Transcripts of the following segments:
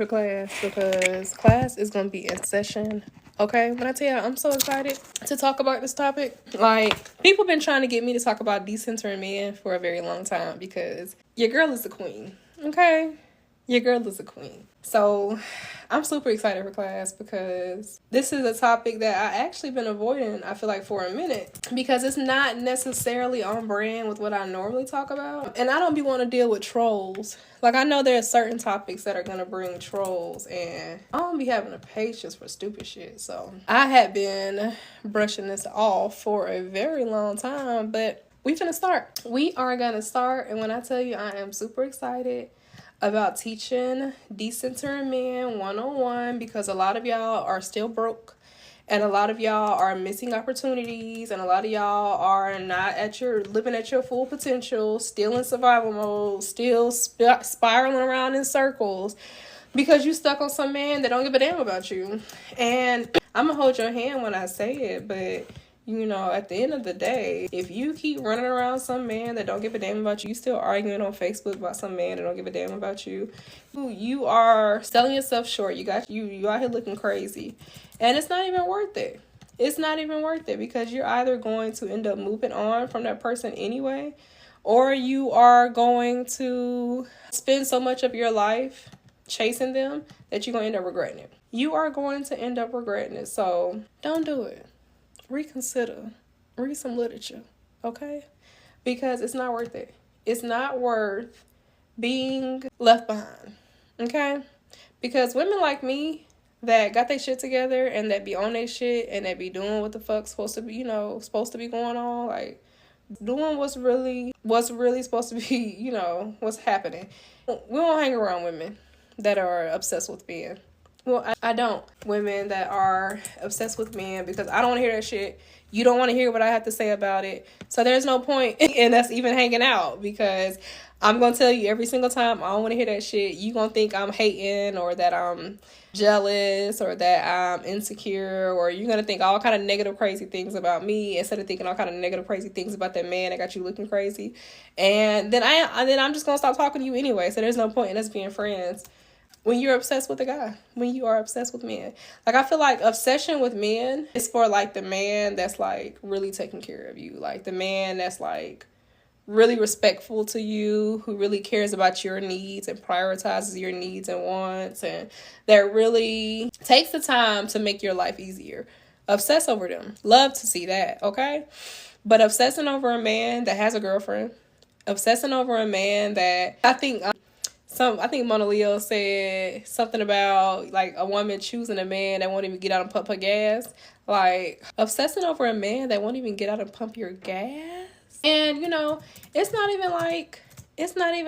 for class because class is going to be in session. Okay, when I tell you I'm so excited to talk about this topic, like, people been trying to get me to talk about decentering men for a very long time because your girl is a queen, okay? Your girl is a queen. So I'm super excited for class because this is a topic that I actually been avoiding, I feel like, for a minute, because it's not necessarily on brand with what I normally talk about. And I don't be wanting to deal with trolls. Like, I know there are certain topics that are going to bring trolls, and I don't be having the patience for stupid shit. So I had been brushing this off for a very long time, but we finna start. We are going to start, and when I tell you I am super excited about teaching decentering men 101, because a lot of y'all are still broke, and a lot of y'all are missing opportunities, and a lot of y'all are not living at your full potential, still in survival mode, still spiraling around in circles because you stuck on some man that don't give a damn about you. And I'm gonna hold your hand when I say it, but you know, at the end of the day, if you keep running around some man that don't give a damn about you, you still arguing on Facebook about some man that don't give a damn about you, you are selling yourself short. You out here looking crazy. And it's not even worth it. It's not even worth it, because you're either going to end up moving on from that person anyway, or you are going to spend so much of your life chasing them that you're going to end up regretting it. You are going to end up regretting it. So don't do it. Reconsider. Read some literature, okay? Because it's not worth it. It's not worth being left behind, okay? Because women like me that got their shit together and that be on their shit and that be doing what the fuck's supposed to be, supposed to be going on, like doing what's really supposed to be, what's happening. We don't hang around women that are obsessed with men. Well, I don't. Women that are obsessed with men, because I don't want to hear that shit. You don't want to hear what I have to say about it. So there's no point in us even hanging out, because I'm going to tell you every single time I don't want to hear that shit. You going to think I'm hating, or that I'm jealous, or that I'm insecure, or you're going to think all kind of negative, crazy things about me instead of thinking all kind of negative, crazy things about that man that got you looking crazy. And then I'm just going to stop talking to you anyway. So there's no point in us being friends. When you're obsessed with a guy, when you are obsessed with men. Like, I feel like obsession with men is for, like, the man that's, like, really taking care of you. Like, the man that's, like, really respectful to you, who really cares about your needs and prioritizes your needs and wants, and that really takes the time to make your life easier. Obsess over them. Love to see that, okay? But obsessing over a man that has a girlfriend, obsessing over a man that I think Mona Leo said something about, like, a woman choosing a man that won't even get out and pump her gas. Like, obsessing over a man that won't even get out and pump your gas. And, it's not even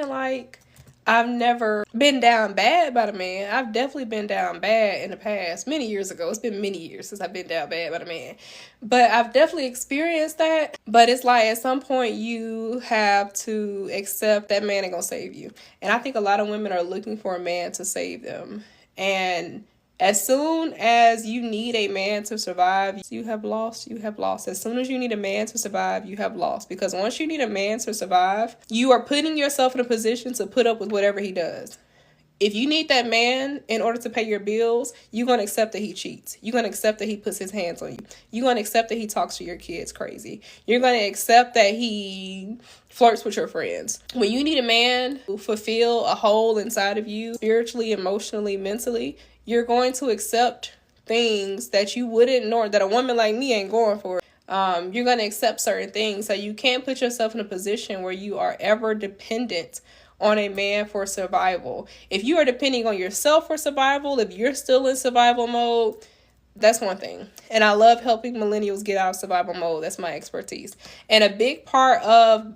like I've never been down bad by the man. I've definitely been down bad in the past, many years ago. It's been many years since I've been down bad by the man. But I've definitely experienced that. But it's like, at some point you have to accept that man ain't gonna save you. And I think a lot of women are looking for a man to save them. And as soon as you need a man to survive, you have lost. As soon as you need a man to survive, you have lost. Because once you need a man to survive, you are putting yourself in a position to put up with whatever he does. If you need that man in order to pay your bills, you're going to accept that he cheats. You're going to accept that he puts his hands on you. You're going to accept that he talks to your kids crazy. You're going to accept that he flirts with your friends. When you need a man to fulfill a hole inside of you, spiritually, emotionally, mentally, you're going to accept things that you wouldn't, nor that a woman like me ain't going for. You're going to accept certain things. So you can't put yourself in a position where you are ever dependent on a man for survival. If you are depending on yourself for survival, if you're still in survival mode, that's one thing. And I love helping millennials get out of survival mode. That's my expertise. And a big part of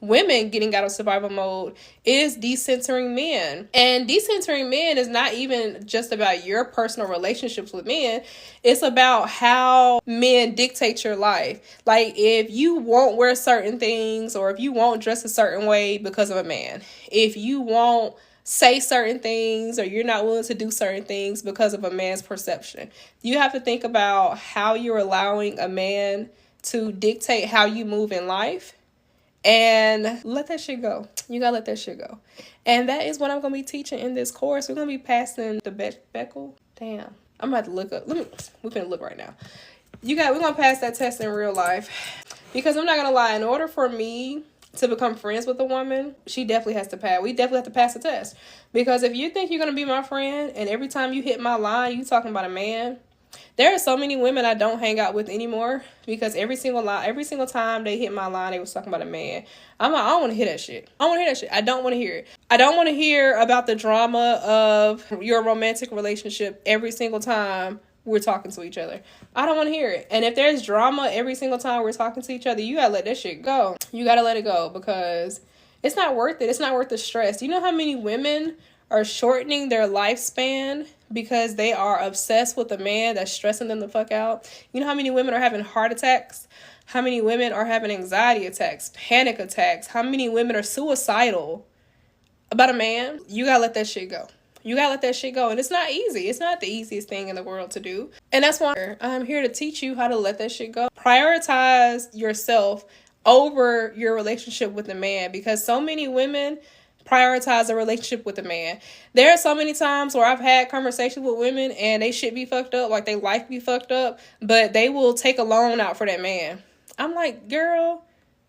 women getting out of survival mode is decentering men. And decentering men is not even just about your personal relationships with men. It's about how men dictate your life. Like, if you won't wear certain things, or if you won't dress a certain way because of a man, if you won't say certain things, or you're not willing to do certain things because of a man's perception, you have to think about how you're allowing a man to dictate how you move in life. And let that shit go. You gotta let that shit go. And that is what I'm gonna be teaching in this course. We're gonna be passing the Beckel. Damn. I'm about to look up. We're gonna look right now. We're gonna pass that test in real life. Because I'm not gonna lie, in order for me to become friends with a woman, she definitely has to pass. We definitely have to pass the test. Because if you think you're gonna be my friend and every time you hit my line, you talking about a man, there are so many women I don't hang out with anymore because every single time they hit my line, they was talking about a man. I'm like, I don't want to hear that shit. I don't want to hear that shit. I don't want to hear it. I don't want to hear about the drama of your romantic relationship every single time we're talking to each other. I don't want to hear it. And if there's drama every single time we're talking to each other, you gotta let that shit go. You gotta let it go because it's not worth it. It's not worth the stress. You know how many women are shortening their lifespan because they are obsessed with a man that's stressing them the fuck out? You know how many women are having heart attacks? How many women are having anxiety attacks, panic attacks? How many women are suicidal about a man? You gotta let that shit go. You gotta let that shit go. And it's not easy. It's not the easiest thing in the world to do. And that's why I'm here to teach you how to let that shit go. Prioritize yourself over your relationship with a man, because so many women prioritize a relationship with a man. There are so many times where I've had conversations with women and they shit be fucked up, like they life be fucked up, but they will take a loan out for that man. I'm like, girl,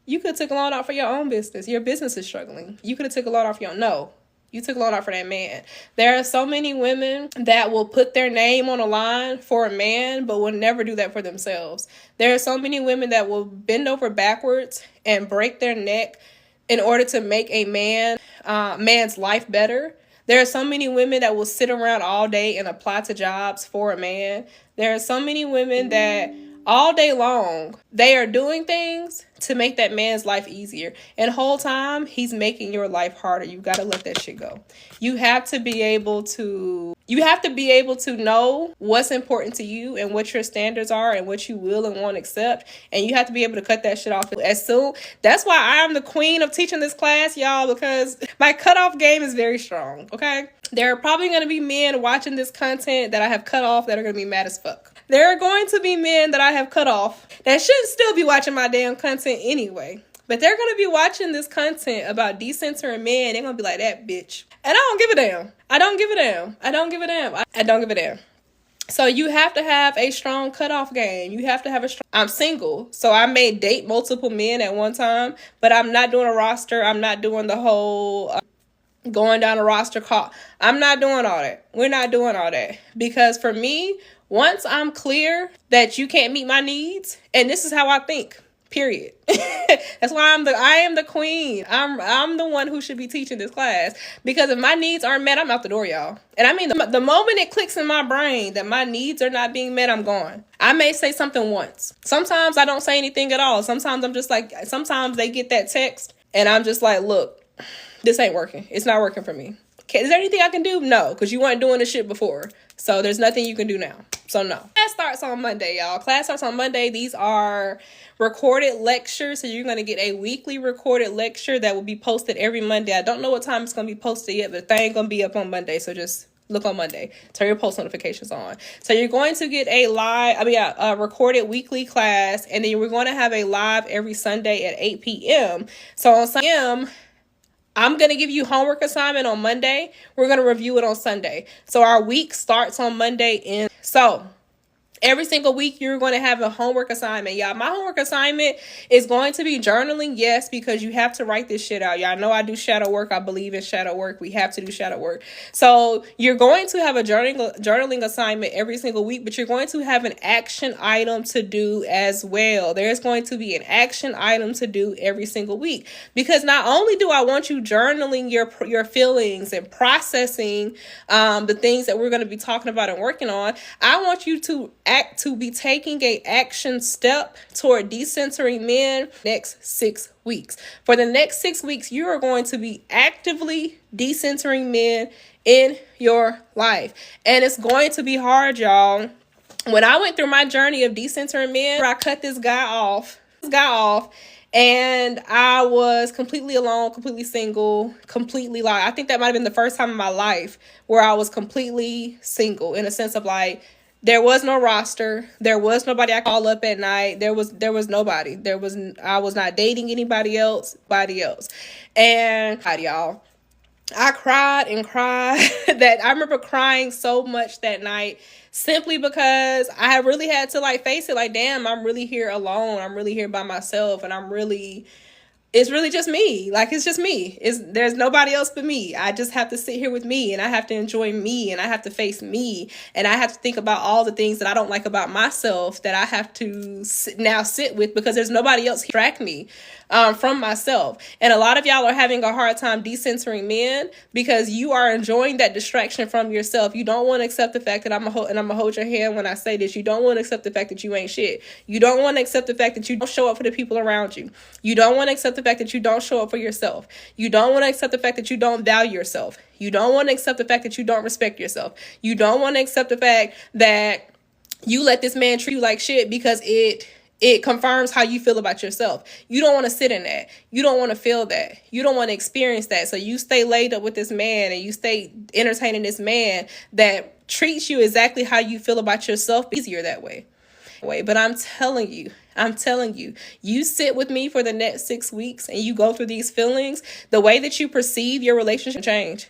you could have took a loan out for your own business. Your business is struggling. You could have took a loan out for your own. No. You took a loan out for that man. There are so many women that will put their name on a line for a man, but will never do that for themselves. There are so many women that will bend over backwards and break their neck in order to make a man's life better. There are so many women that will sit around all day and apply to jobs for a man. There are so many women that all day long, they are doing things to make that man's life easier. And the whole time, he's making your life harder. You got to let that shit go. You have to be able to know what's important to you and what your standards are and what you will and won't accept. And you have to be able to cut that shit off as soon. That's why I'm the queen of teaching this class, y'all, because my cutoff game is very strong, okay? There are probably going to be men watching this content that I have cut off that are going to be mad as fuck. There are going to be men that I have cut off that should still be watching my damn content anyway. But they're going to be watching this content about decentering men. They're going to be like, that bitch. And I don't give a damn. I don't give a damn. I don't give a damn. I don't give a damn. So you have to have a strong cutoff game. You have to have I'm single, so I may date multiple men at one time, but I'm not doing a roster. I'm not doing the whole going down a roster call. I'm not doing all that. We're not doing all that. Because for me, once I'm clear that you can't meet my needs, and this is how I think, period. That's why I am the queen. I'm the one who should be teaching this class. Because if my needs aren't met, I'm out the door, y'all. And I mean, the moment it clicks in my brain that my needs are not being met, I'm gone. I may say something once. Sometimes I don't say anything at all. Sometimes I'm just like, sometimes they get that text and I'm just like, look, this ain't working. It's not working for me. Okay, is there anything I can do? No, because you weren't doing this shit before. So there's nothing you can do now. So no. Class starts on Monday, y'all. Class starts on Monday. These are recorded lectures. So you're going to get a weekly recorded lecture that will be posted every Monday. I don't know what time it's going to be posted yet, but the thing going to be up on Monday. So just look on Monday. Turn your post notifications on. So you're going to get a recorded weekly class. And then we're going to have a live every Sunday at 8 p.m. So on Sunday, I'm going to give you homework assignment on Monday. We're going to review it on Sunday. So our week starts on Monday. So every single week, you're going to have a homework assignment, y'all. My homework assignment is going to be journaling, yes, because you have to write this shit out. Y'all know I do shadow work. I believe in shadow work. We have to do shadow work. So you're going to have a journaling assignment every single week, but you're going to have an action item to do as well. There's going to be an action item to do every single week, because not only do I want you journaling your feelings and processing the things that we're going to be talking about and working on, I want you to be taking a action step toward decentering men next 6 weeks. For the next 6 weeks, you are going to be actively decentering men in your life. And it's going to be hard, y'all. When I went through my journey of decentering men, I cut this guy off, and I was completely alone, completely single, completely I think that might have been the first time in my life where I was completely single, in a sense of like, There was no roster. There was nobody I call up at night. There was nobody. I was not dating anybody else. And God, y'all, I cried and cried. That I remember crying so much that night, simply because I really had to like face it. Like, damn, I'm really here alone. I'm really here by myself, and it's really just me. Like, it's just me. There's nobody else but me. I just have to sit here with me, and I have to enjoy me, and I have to face me, and I have to think about all the things that I don't like about myself that I have to now sit with, because there's nobody else to distract me from myself. And a lot of y'all are having a hard time decentering men because you are enjoying that distraction from yourself. You don't want to accept the fact that I'm gonna hold your hand when I say this. You don't want to accept the fact that you ain't shit. You don't want to accept the fact that you don't show up for the people around you. You don't want to accept the fact that you don't show up for yourself. You don't want to accept the fact that you don't value yourself. You don't want to accept the fact that you don't respect yourself. You don't want to accept the fact that you let this man treat you like shit because it confirms how you feel about yourself. You don't want to sit in that. You don't want to feel that. You don't want to experience that. So you stay laid up with this man, and you stay entertaining this man that treats you exactly how you feel about yourself. Easier that way. But I'm telling you, you sit with me for the next 6 weeks and you go through these feelings, the way that you perceive your relationship change.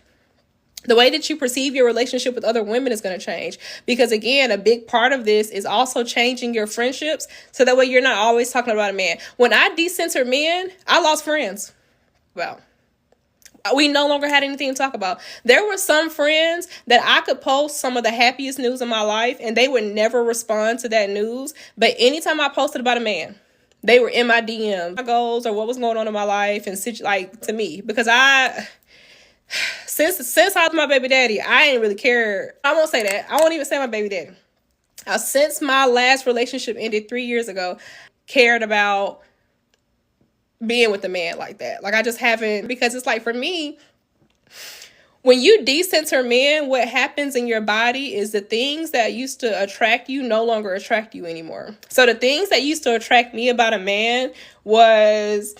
The way that you perceive your relationship with other women is going to change. Because again, a big part of this is also changing your friendships, so that way you're not always talking about a man. When I decentered men, I lost friends. Well, we no longer had anything to talk about. There were some friends that I could post some of the happiest news of my life, and they would never respond to that news. But anytime I posted about a man, they were in my DM, my goals, or what was going on in my life, and like to me, because since I was my baby daddy, I ain't really cared. I won't say that. I won't even say my baby daddy. Since my last relationship ended 3 years ago, cared about being with a man like that. Like, I just haven't, because it's like, for me, when you decenter men, what happens in your body is the things that used to attract you no longer attract you anymore. So the things that used to attract me about a man was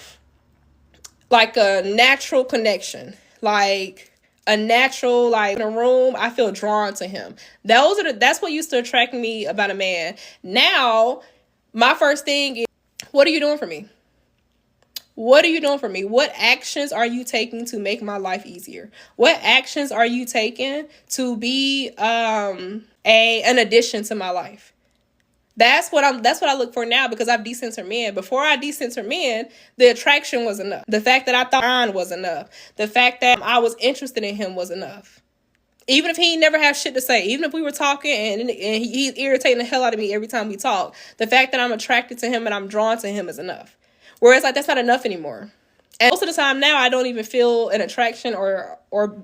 like a natural connection, like a natural, like in a room, I feel drawn to him. That's what used to attract me about a man. Now, my first thing is, what are you doing for me? What are you doing for me? What actions are you taking to make my life easier? What actions are you taking to be an addition to my life? That's what I look for now, because I've decentered men. Before I decentered men, the attraction was enough. The fact that I thought on was enough. The fact that I was interested in him was enough. Even if he never had shit to say, even if we were talking and he's irritating the hell out of me every time we talk, the fact that I'm attracted to him and I'm drawn to him is enough. Whereas, like, that's not enough anymore. And most of the time now, I don't even feel an attraction or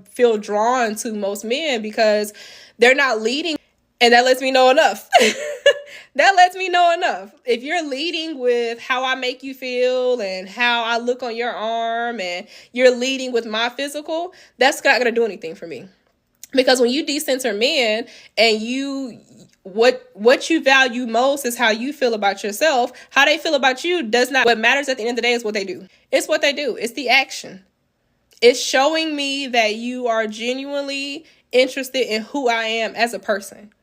feel drawn to most men, because they're not leading. And that lets me know enough. That lets me know enough. If you're leading with how I make you feel and how I look on your arm, and you're leading with my physical, that's not going to do anything for me. Because when you decenter men and what you value most is how you feel about yourself, how they feel about you does not. What matters at the end of the day is what they do. It's what they do. It's the action. It's showing me that you are genuinely interested in who I am as a person.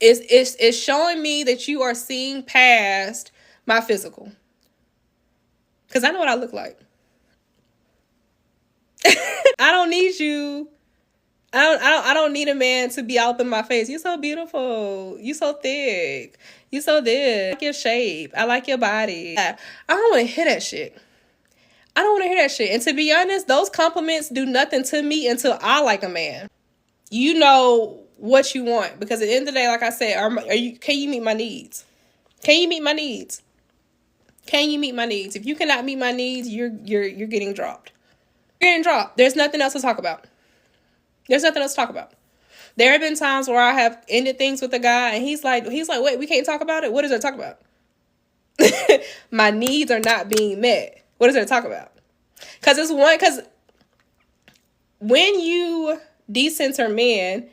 It's showing me that you are seeing past my physical. Because I know what I look like. I don't need you. I don't need a man to be out in my face. You're so beautiful. You so thick. You so this. I like your shape. I like your body. I don't want to hear that shit. I don't want to hear that shit. And to be honest, those compliments do nothing to me until I like a man. You know what you want, because at the end of the day, like I said, can you meet my needs? Can you meet my needs? Can you meet my needs? If you cannot meet my needs, you're getting dropped. You're getting dropped. There's nothing else to talk about. There's nothing else to talk about. There have been times where I have ended things with a guy and he's like, wait, we can't talk about it? What is there to talk about? My needs are not being met. What is there to talk about? Because when you decenter men,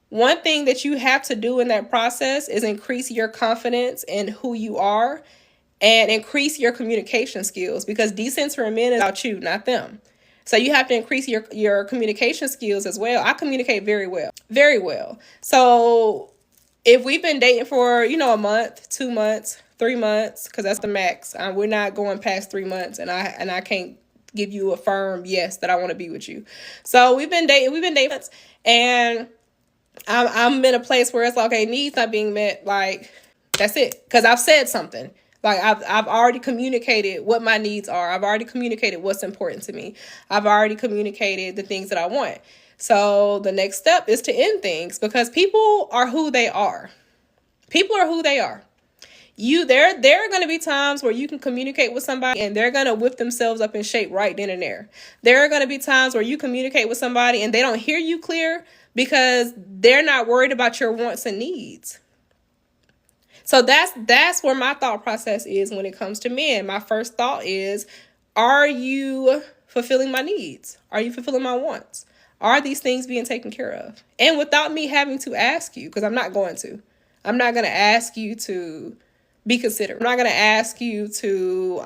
one thing that you have to do in that process is increase your confidence in who you are and increase your communication skills, because decentering men is about you, not them. So you have to increase your communication skills as well. I communicate very well. Very well. So if we've been dating for, you know, a month, 2 months, 3 months, because that's the max. We're not going past 3 months, and I can't give you a firm yes that I want to be with you. So we've been dating, and I'm in a place where it's like, okay, needs not being met. Like, that's it. Because I've said something. Like, I've already communicated what my needs are. I've already communicated what's important to me. I've already communicated the things that I want. So the next step is to end things, because people are who they are. People are who they are. There are going to be times where you can communicate with somebody and they're going to whip themselves up in shape right then and there. There are going to be times where you communicate with somebody and they don't hear you clear because they're not worried about your wants and needs. So that's where my thought process is when it comes to men. My first thought is, are you fulfilling my needs? Are you fulfilling my wants? Are these things being taken care of? And without me having to ask you, because I'm not going to ask you to be considerate. I'm not going to ask you to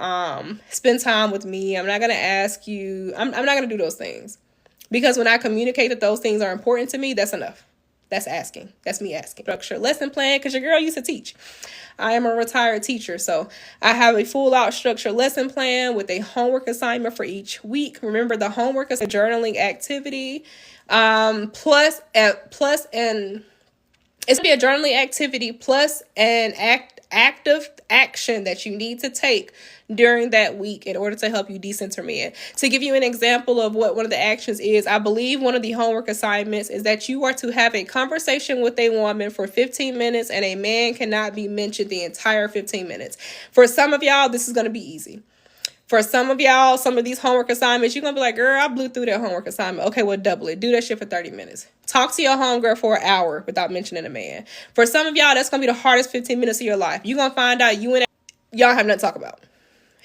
spend time with me. I'm not going to ask you. I'm not going to do those things, because when I communicate that those things are important to me, that's enough. That's asking. That's me asking. Structure lesson plan, because your girl used to teach. I am a retired teacher, so I have a full out structured lesson plan with a homework assignment for each week. Remember, the homework is a journaling activity, plus it's gonna be a journaling activity plus an active action that you need to take during that week in order to help you decenter men. To give you an example of what one of the actions is, I believe one of the homework assignments is that you are to have a conversation with a woman for 15 minutes and a man cannot be mentioned the entire 15 minutes. For some of y'all, this is going to be easy. For some of y'all, some of these homework assignments, you're going to be like, girl, I blew through that homework assignment. Okay, well, double it. Do that shit for 30 minutes. Talk to your homegirl for an hour without mentioning a man. For some of y'all, that's going to be the hardest 15 minutes of your life. You're going to find out y'all have nothing to talk about.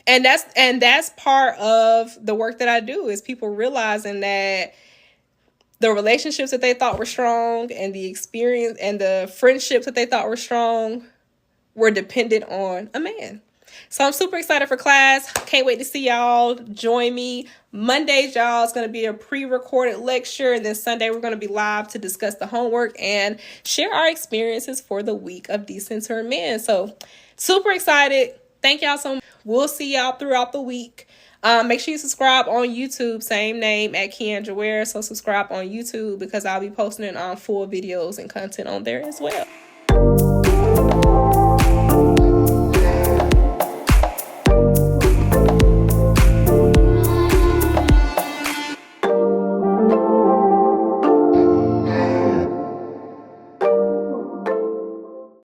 And that's part of the work that I do, is people realizing that the relationships that they thought were strong and the experience and the friendships that they thought were strong were dependent on a man. So I'm super excited for class. Can't wait to see y'all. Join me. Mondays, y'all, it's going to be a pre-recorded lecture. And then Sunday, we're going to be live to discuss the homework and share our experiences for the week of Decenter Men. So super excited. Thank y'all so much. We'll see y'all throughout the week. Make sure you subscribe on YouTube. Same name at Keandra Ware. So subscribe on YouTube, because I'll be posting full videos and content on there as well.